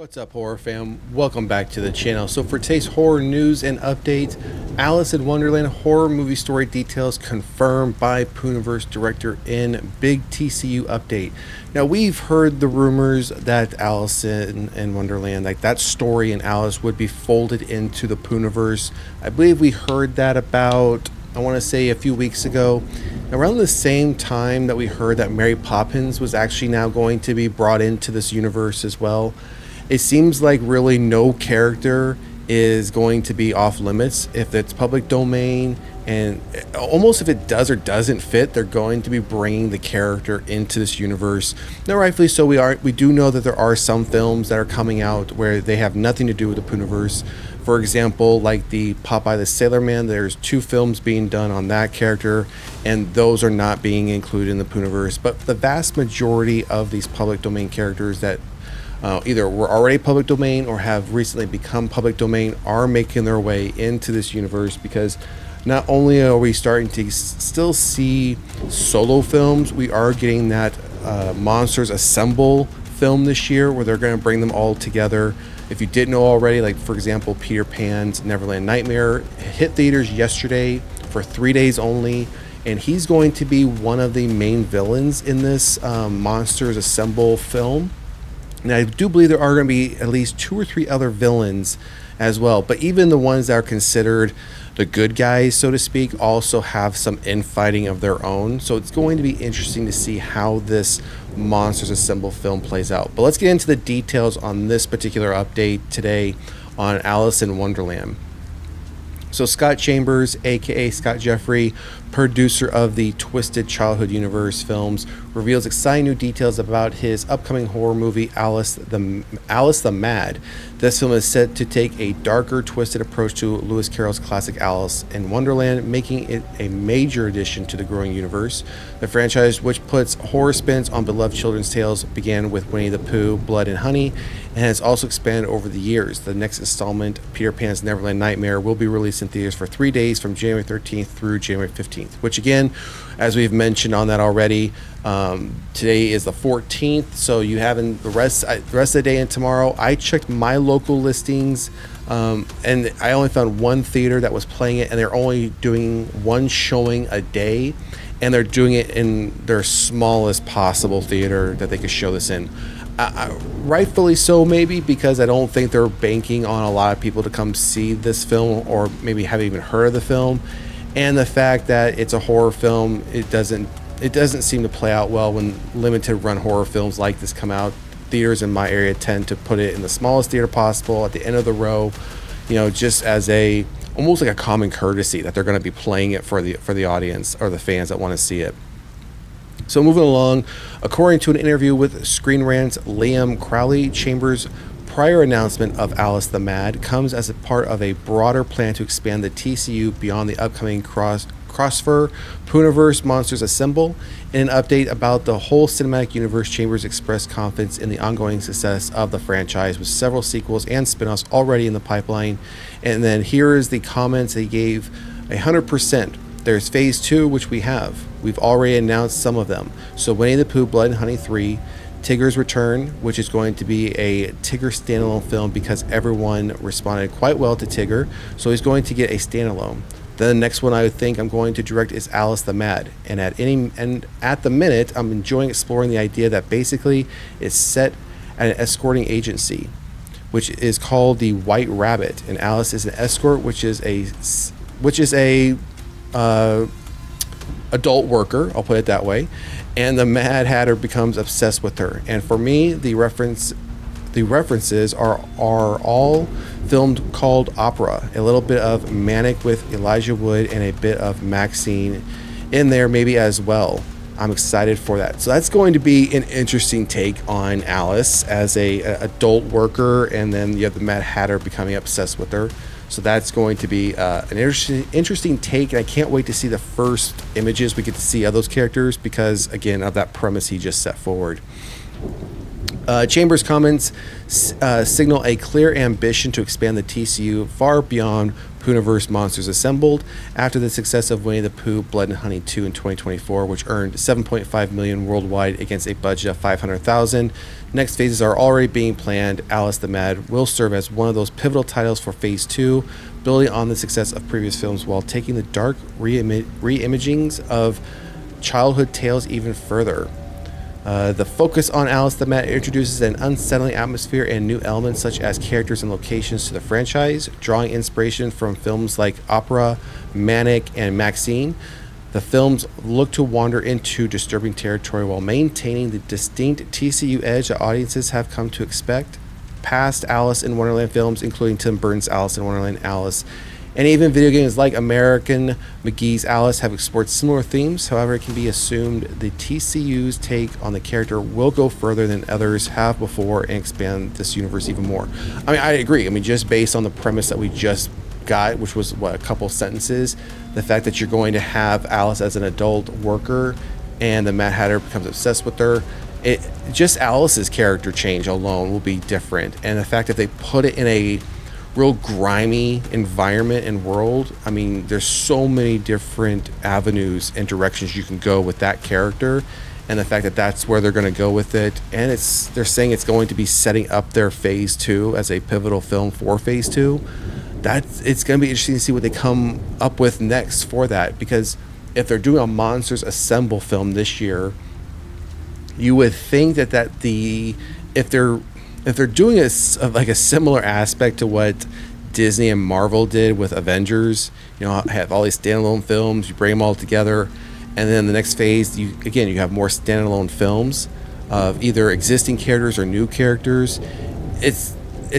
What's up, horror fam? Welcome back to the channel. So for today's horror news and update, Alice in Wonderland horror movie story details confirmed by Poohniverse director in big TCU update. Now, we've heard the rumors that Alice in Wonderland, like that story in Alice, would be folded into the Poohniverse. I believe we heard that about, I want to say, a few weeks ago. Around the same time that we heard that Mary Poppins was actually now going to be brought into this universe as well. It seems like really no character is going to be off limits if it's public domain, and almost if it does or doesn't fit, they're going to be bringing the character into this universe. Now, rightfully so, we do know that there are some films that are coming out where they have nothing to do with the Poohniverse. For example, like the Popeye the Sailor Man, there's 2 films being done on that character, and those are not being included in the Poohniverse. But the vast majority of these public domain characters that either were already public domain or have recently become public domain are making their way into this universe, because not only are we starting to still see solo films, we are getting that Monsters Assemble film this year where they're going to bring them all together. If you didn't know already, like for example, Peter Pan's Neverland Nightmare hit theaters yesterday for 3 days only, and he's going to be one of the main villains in this Monsters Assemble film. And I do believe there are going to be at least 2 or 3 other villains as well. But even the ones that are considered the good guys, so to speak, also have some infighting of their own. So it's going to be interesting to see how this Monsters Assemble film plays out. But let's get into the details on this particular update today on Alice in Wonderland. So Scott Chambers, aka Scott Jeffrey, producer of the Twisted Childhood Universe films, reveals exciting new details about his upcoming horror movie Alice the Mad. This film is set to take a darker, twisted approach to Lewis Carroll's classic Alice in Wonderland, making it a major addition to the growing universe. The franchise, which puts horror spins on beloved children's tales, began with Winnie the Pooh, Blood and Honey, and has also expanded over the years. The next installment, Peter Pan's Neverland Nightmare, will be released in theaters for 3 days from January 13th through January 15th, which again, as we've mentioned on that already, today is the 14th, so you have the rest of the day and tomorrow. I checked my local listings, and I only found one theater that was playing it, and they're only doing one showing a day, and they're doing it in their smallest possible theater that they could show this in. Rightfully so, maybe, because I don't think they're banking on a lot of people to come see this film, or maybe haven't even heard of the film. And the fact that it's a horror film, it doesn't seem to play out well when limited run horror films like this come out. Theaters in my area tend to put it in the smallest theater possible at the end of the row, just as almost like a common courtesy that they're going to be playing it for the audience or the fans that want to see it. So moving along, according to an interview with Screen Rant's Liam Crowley, Chambers' prior announcement of Alice the Mad comes as a part of a broader plan to expand the TCU beyond the upcoming crossover Poohniverse Monsters Assemble. In an update about the whole cinematic universe, Chambers expressed confidence in the ongoing success of the franchise, with several sequels and spin-offs already in the pipeline. And then here is the comments they gave: 100%. There's phase 2, which we've already announced some of them. So Winnie the Pooh, Blood and Honey 3, Tigger's Return, which is going to be a Tigger standalone film because everyone responded quite well to Tigger, so he's going to get a standalone. Then the next one I would think I'm going to direct is Alice the Mad, and at the minute I'm enjoying exploring the idea that basically it's set at an escorting agency, which is called the White Rabbit, and Alice is an escort, which is a adult worker, I'll put it that way, and the Mad Hatter becomes obsessed with her. And for me, the references are all filmed called opera, a little bit of Manic with Elijah Wood and a bit of Maxine in there maybe as well. I'm excited for that. So that's going to be an interesting take on Alice as a adult worker, and then you have the Mad Hatter becoming obsessed with her. So that's going to be an interesting take, and I can't wait to see the first images we get to see of those characters because, again, of that premise he just set forward. Chambers' comments signal a clear ambition to expand the TCU far beyond Poohniverse Monsters Assembled after the success of Winnie the Pooh Blood and Honey 2 in 2024, which earned $7.5 million worldwide against a budget of $500,000. Next phases are already being planned. Alice the Mad will serve as one of those pivotal titles for Phase 2, building on the success of previous films while taking the dark re-imagings of childhood tales even further. The focus on Alice the Mad introduces an unsettling atmosphere and new elements such as characters and locations to the franchise, drawing inspiration from films like Opera, Manic, and Maxine. The films look to wander into disturbing territory while maintaining the distinct TCU edge that audiences have come to expect. Past Alice in Wonderland films, including Tim Burton's Alice in Wonderland, Alice, and even video games like American McGee's Alice have explored similar themes. However, it can be assumed the TCU's take on the character will go further than others have before and expand this universe even more. I mean, I agree. I mean, just based on the premise that we just got, which was, a couple sentences, the fact that you're going to have Alice as an adult worker and the Mad Hatter becomes obsessed with her, just Alice's character change alone will be different. And the fact that they put it in a real grimy environment and world. I mean, there's so many different avenues and directions you can go with that character, and the fact that that's where they're going to go with it. And they're saying it's going to be setting up their Phase 2 as a pivotal film for Phase 2. It's going to be interesting to see what they come up with next for that, because if they're doing a Monsters Assemble film this year, you would think that if they're doing a similar aspect to what Disney and Marvel did with Avengers, have all these standalone films, you bring them all together, and then the next phase, you have more standalone films of either existing characters or new characters. It's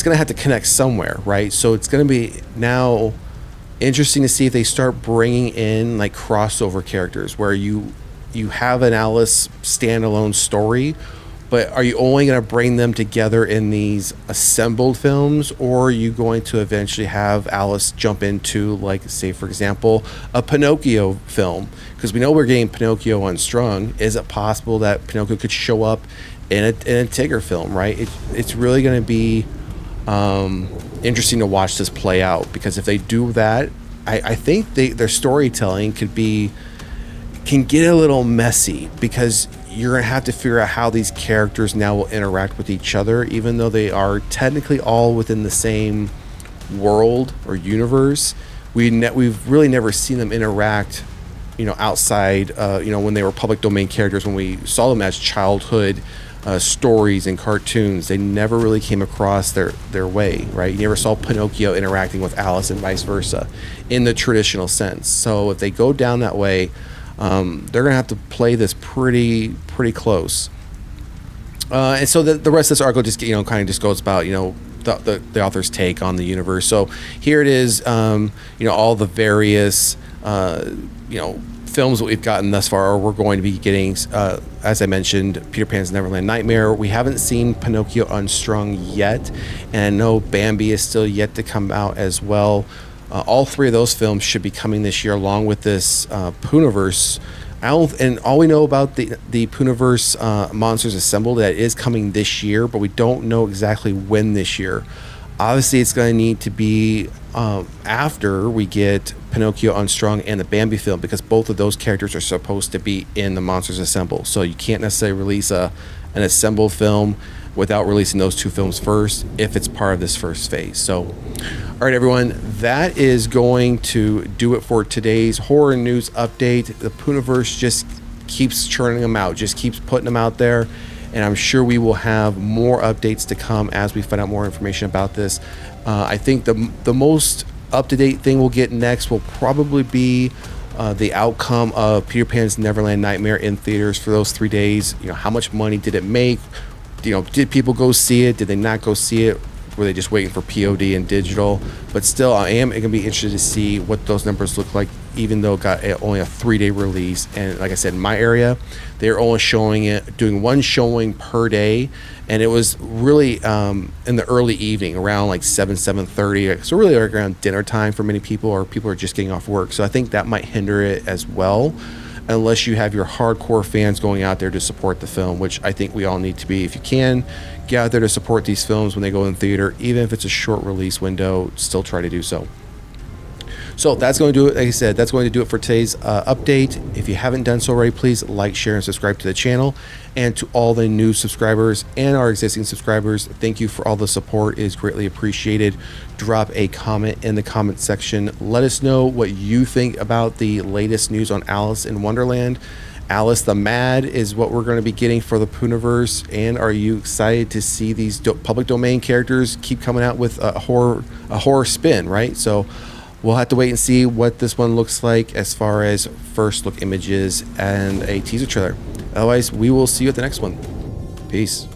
going to have to connect somewhere, right? So it's going to be now interesting to see if they start bringing in like crossover characters where you have an Alice standalone story, but are you only going to bring them together in these assembled films, or are you going to eventually have Alice jump into, like, say, for example, a Pinocchio film? Because we know we're getting Pinocchio Unstrung. Is it possible that Pinocchio could show up in a Tigger film, right? It's really going to be interesting to watch this play out, because if they do that, I think their storytelling can get a little messy, because you're going to have to figure out how these characters now will interact with each other, even though they are technically all within the same world or universe. We've really never seen them interact, outside, when they were public domain characters, when we saw them as childhood stories and cartoons. They never really came across their way, right? You never saw Pinocchio interacting with Alice and vice versa in the traditional sense. So if they go down that way, they're gonna have to play this pretty close, and so the rest of this article just kind of just goes about the author's take on the universe. So here it is, all the various films that we've gotten thus far, or we're going to be getting, as I mentioned, Peter Pan's Neverland Nightmare. We haven't seen Pinocchio Unstrung yet, and no, Bambi is still yet to come out as well. All three of those films should be coming this year, along with this Poohniverse. And all we know about the Poohniverse Monsters Assembled, that is coming this year, but we don't know exactly when this year. Obviously, it's going to need to be after we get Pinocchio Unstrung and the Bambi film, because both of those characters are supposed to be in the Monsters Assemble. So you can't necessarily release an assembled film without releasing those two films first, if it's part of this first phase. So, all right, everyone, that is going to do it for today's horror news update. The Poohniverse just keeps churning them out, just keeps putting them out there, and I'm sure we will have more updates to come as we find out more information about this. I think the most up-to-date thing we'll get next will probably be the outcome of Peter Pan's Neverland Nightmare in theaters for those 3 days. How much money did it make? Did people go see it? Did they not go see it? Were they just waiting for POD and digital? But still, I am going to be interested to see what those numbers look like, even though it got only a 3-day release. And like I said, in my area, they're only doing one showing per day. And it was really in the early evening, around like 7:30. So really around dinner time for many people, or people are just getting off work. So I think that might hinder it as well. unless you have your hardcore fans going out there to support the film, which I think we all need to be. If you can, get out there to support these films when they go in theater, even if it's a short release window, still try to do so. So that's going to do it. Like I said, that's going to do it for today's update. If you haven't done so already, please like, share, and subscribe to the channel. And to all the new subscribers and our existing subscribers, thank you for all the support. It is greatly appreciated. Drop a comment in the comment section. Let us know what you think about the latest news on Alice in Wonderland. Alice the Mad is what we're going to be getting for the Poohniverse. And are you excited to see these public domain characters keep coming out with a horror spin, right? So we'll have to wait and see what this one looks like as far as first look images and a teaser trailer. Otherwise, we will see you at the next one. Peace.